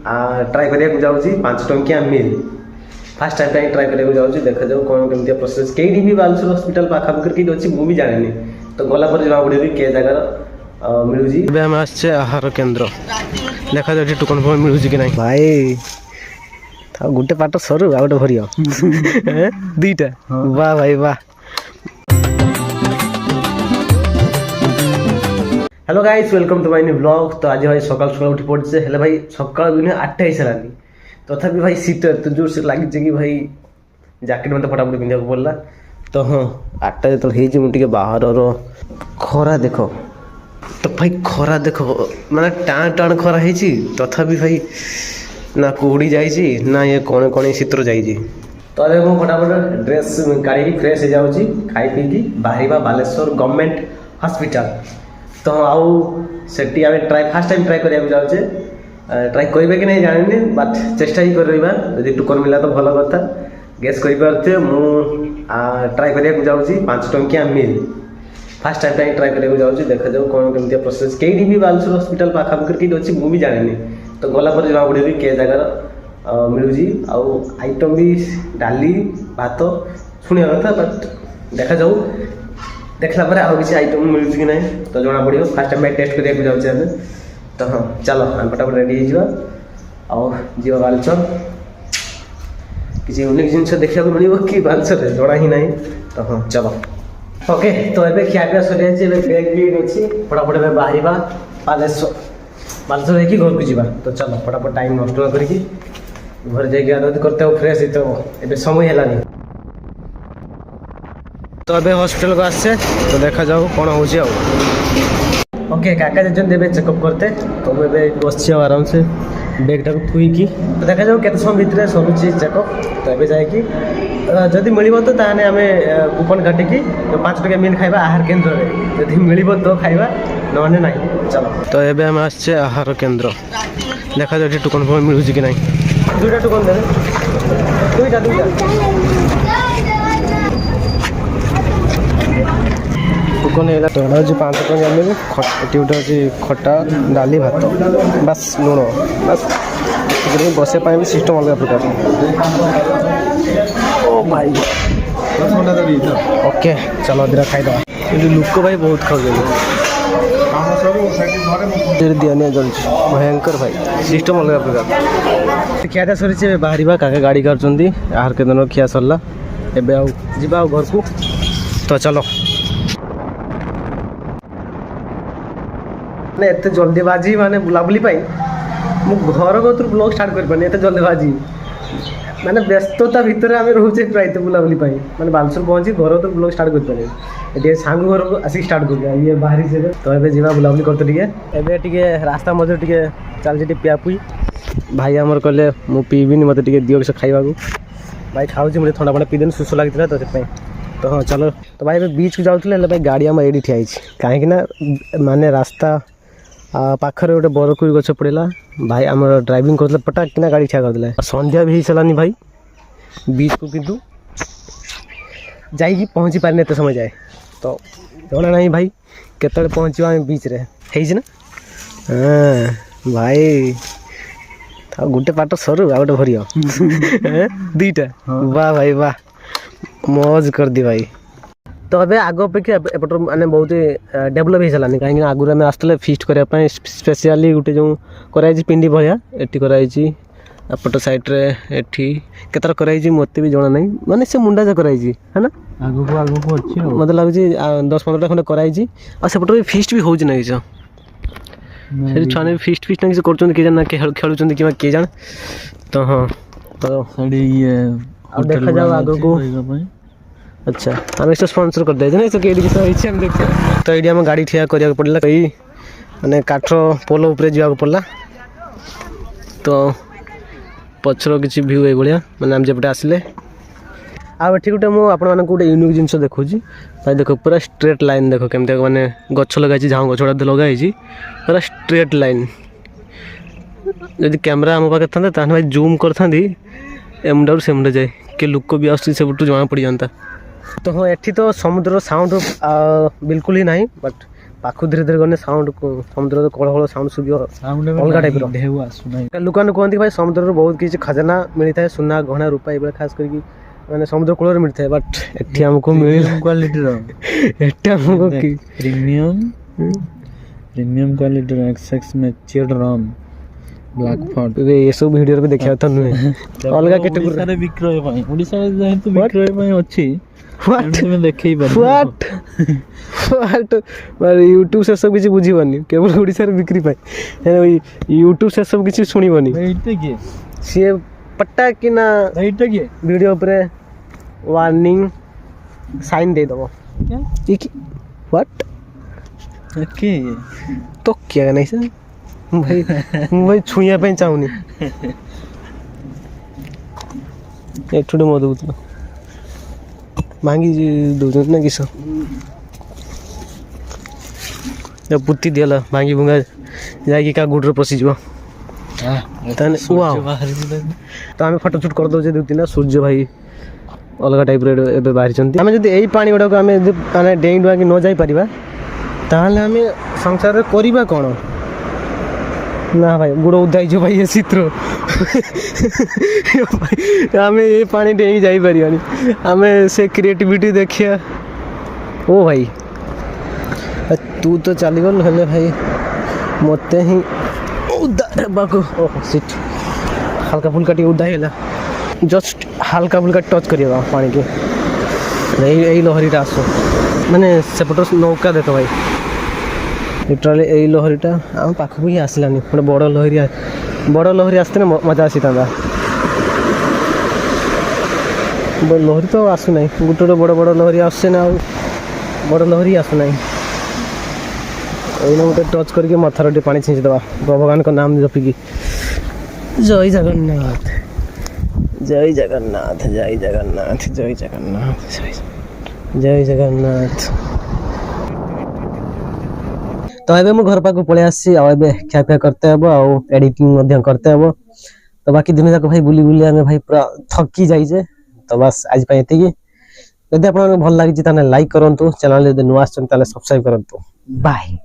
Try करिया जाऊँगी 5 टंकिया मिल फास्ट टाइम ट्राए करिया जाऊँगी देखा जाऊ कौन केमती प्रोसेस कई भी बालेश्वर हॉस्पिटल पाखापाखि कई अच्छी मुझे जानी तो गला पर जमा पड़े कि जगार मिलूँ आम आसे आहार केन्द्र देखा जाए टोकन फोन मिलूँ कि ना भाई गोटे पाट सरू आ गोटे भरिया दुईटा वाह भाई वाह। Hello guys welcome to my new blog. तो आज भाई सकाल सकाल उठी पड़े हेले भाई सकाल दिन 8टा ही सारानी तथापि भाई शीत एत जोर से लगी कि भाई जैकेट मत फटाफट पिंधा पड़ा तो हाँ 8टा जो मुझे बाहर खरा देख तो भाई खरा देख माने टाण टाण खरा है तथापि भाई ना कुहुड़ी जाइए ना ये कौन कौन शीतर जाइए तो अरे मुझे फटाफट ड्रेस काढ़ी फ्रेश हो जाऊँगी खाई पीकी बाहर बालेश्वर गवर्नमेंट हॉस्पिटल तो आउ से ट्राए फास्ट टाइम ट्राए करा जाऊे ट्राए करेंगे कि नहीं जानी बट चेष्टा ही कर टोकन मिला तो भल कथा गैस कर ट्राए करा जाऊँगी 5 टंकिया मिल फास्ट टाइम ट्राए करा जाऊँगी देखा जाऊ कौन केमती प्रोसेस कई भी बालेश्वर हॉस्पिटल पाखापाखि कई अच्छी मुझे जानी तो गला पर जमा पड़े कि जगार मिलूँ आइटम भी डाली भात शुणा कथा बट देखा जाऊ देखला पर आउ किसी आइटम मिलूँ कि नहीं तो जना पड़ो फास्ट टाइम टेस्ट करा जाऊँ तो हाँ चलो हम फटाफट रेडी हो जा बालेश्वर किसी यूनिक जिन देखा मिले कि बालेश्वर जना ही ना तो हाँ चलो ओके तो ये खियापिया सरी बैग भी अच्छी फटाफट बाहर बालेश्वर बालेश्वर देखिए घर को जावा तो चलो फटाफट टाइम नष्ट न करके घर जाकर करते फ्रेश तो ये समय है तो अबे हॉस्पिटल को आसे तो देखा जाओ कौन हो ओके काका जन देवे चेकअप करते तो मुझे बस आराम से बैगटा को थुईकी तो देखा जाओ केते समय भितर सरुची चेकअप तो ये जाकि जदि मिल तो ताने आम कूपन काटिकी 5 टंकिया मिल खाइबा आहार केन्द्र में जदि मिल तो खाइबा नहले ना चलो तो ये आम आसे आहार केन्द्र देखा जाए टोकन फोन मिलूँ कि ना 2टा टोकन देवे 2टा टोकन है तो 5 टंकिया मिल ये गोटे खटा डाली भात बस लुण बस बसे भी सिस्टम अलग प्रकार ओ भाई ओके चलो दिरा खाईदे ये लोक भाई बहुत खाऊ दिया चलती भयंकर भाई सिस्टम अलग प्रकार खिया सरी बाहर काका गाड़ी कर आहार केन्द्र खिया सरला एवं जा घर को तो चलो मैंने एत जल्दीबाजी माने बुलाबुली मु घर को ब्लॉग स्टार्ट कर एत जल्दीबाजी माने व्यस्तता भितर आम रोचे प्राय बुलाबुली माने बालेश्वर पहुँची घर तो ब्लॉग स्टार्ट कर सांग घर को आसिक स्टार्ट कर ये बाहरी से तो ये जा बुलाबुली करते टे रास्ता मध्य टे चलती पिया पुई भाई आमर कहले मु पीबिनी मत दियो खावा भाई खाऊँ मुझे थंडा फंडा पीदेन सुश लगी तो तो हाँ चलो तो भाई बीच को जाऊँ भाई गाड़ी आम ये ठिया कहीं माने रास्ता पाखर गोटे बरकुई गछ पड़ा भाई आम ड्राइविंग करते पटाक किना गाड़ी ठिया करदे संध्या भी सारानी भाई बीच को किंतु जाइए पहुँची पारे एत समय जाए तो जना ना भाई केतले पहुँचा आम बीच रे है ना हाँ भाई गोटे पाट सरू आ गोटे भरिया दुईटा वाह भाई वाह मौज कर दी भाई तो अबे आग अपेक्षा एपटर माने बहुत डेभलप हो सारानी कहीं आगुरी आम आसते फिस्ट करने स्पेशली गोटे जो कराई पिंडी भाया एटी कराई एपट सैड्रे एटी केतर कराई मत भी जना ना माने से मुंडा जा कराई है ना आगू अच्छी मत लगुच 10-15टा खंडे कराई आपटे फिस्ट भी हो छुआ फिस्ट फिस्ट ना किसी कर खेलुं कि किए जान तो हाँ तो देखा जाओ आग को अच्छा आम इस स्पॉन्सर कर दे ना देखते तो ये आम गाड़ी ठिया करा पड़ा कई मैंने काठ पोल उपरे जावाक पड़ा तो पछर किसी भ्यू ये भाया मैंने आम जपटे आसिले आठ गोटे मुझे गोटे यूनिक जिन देखा भाई देख पूरा स्ट्रेट लाइन देख केमती मैंने गच लगे झाऊ गछड़ा लगे पूरा स्ट्रेट लाइन जदि कैमेरा आम पाखे था भाई जूम कर एमुंडा से मुंडा जाए कि लोक भी आसपटू जमा पड़ जाता तो हाँ एठी तो समुद्र साउंड बिल्कुल ही नहीं बट पाखु धीरे धीरे गने साउंड समुद्र कलहल साउंड सुबियो अलग टाइप रो ढेउ आसुना लोकान कहते भाई समुद्र बहुत किसी खजाना मिलता है सुना गहना रूपा ये खास करके माने समुद्र कूल मिलता है बट एठी हमको मिल क्वालिटी रो एठी हमको की प्रीमियम क्वालिटी रो एक्सएक्स में चेड रम ब्लैक फॉर्ट ये सब वीडियो रे देखिया त नुहे अलग कैटेगरी ओडिसा रे विक्रय पई ओडिसा रे जेहेतु विक्रय पई अछि व्हाट तुम देखै पर व्हाट व्हाट माने यूट्यूब से सब किसी बुझीबनी केवल ओडिसा रे बिक्री पाई यूट्यूब से सब किसी सुनिबनी एते के से पट्टा कि ना एते के वीडियो ऊपर वार्निंग साइन दे दबो क्या ठीक व्हाट ओके तो क्या नहीं सर भाई छुइया पे चाहूनी एक छोटे मत बुत मांगी दो ना किस जब पुत्ती दिला मांगी बुंगा जाके का गुडर पसी जीव तने वाओ तो आम फोटो शूट कर दो तीन सूर्य भाई अलग टाइप रे बाहरी चंती आमे जदी एई पानी गुडा को आमे माने डेई डुआ कि न जाई परिबा ताहले आमे संसार रे करिबा कोन ना भाई गुड़ उदाई जो भाई ये चित्र आमे ये पानी डेई जाई परिबानी आमे से क्रिएटिविटी देखिया ओ भाई तू तो चली गल हेले भाई मते ही उदा बाको ओह शिट हल्का फुल्का टी उदा हेला जस्ट हल्का फुल्का टच करिएगा पानी के यही लहरीटा आसो माने सेपट नौका देख भाई लिटराली यही लहरीटा आम पाखक ही आसलानी गोटे बड़ लहरी आसते मजा आसी था लहरी तो आसुना गोटे गोटे बड़ बड़ लहरी आसे ना बड़ लहरी आसुना यही गोटे टच करके मथार टे पानी छींचदवा भगवान का नाम जपिकी जय जगन्नाथ जय जगन्नाथ जय जगन्नाथ जय जगन्नाथ जय जगन्नाथ तो एबे मु घर पाक पळे आसी आ एबे ख्यापिया करते हबो आ एडिटिंग मध्य करते हबो तो बाकी दिन जाक भाई बुली बुली आमे भाई पूरा थकी जाई जे तो बस आज पय एते की यदि आपन भल लागि ताने लाइक करंतु चैनल यदि नुवा आछन ताले सब्सक्राइब करंतु बाय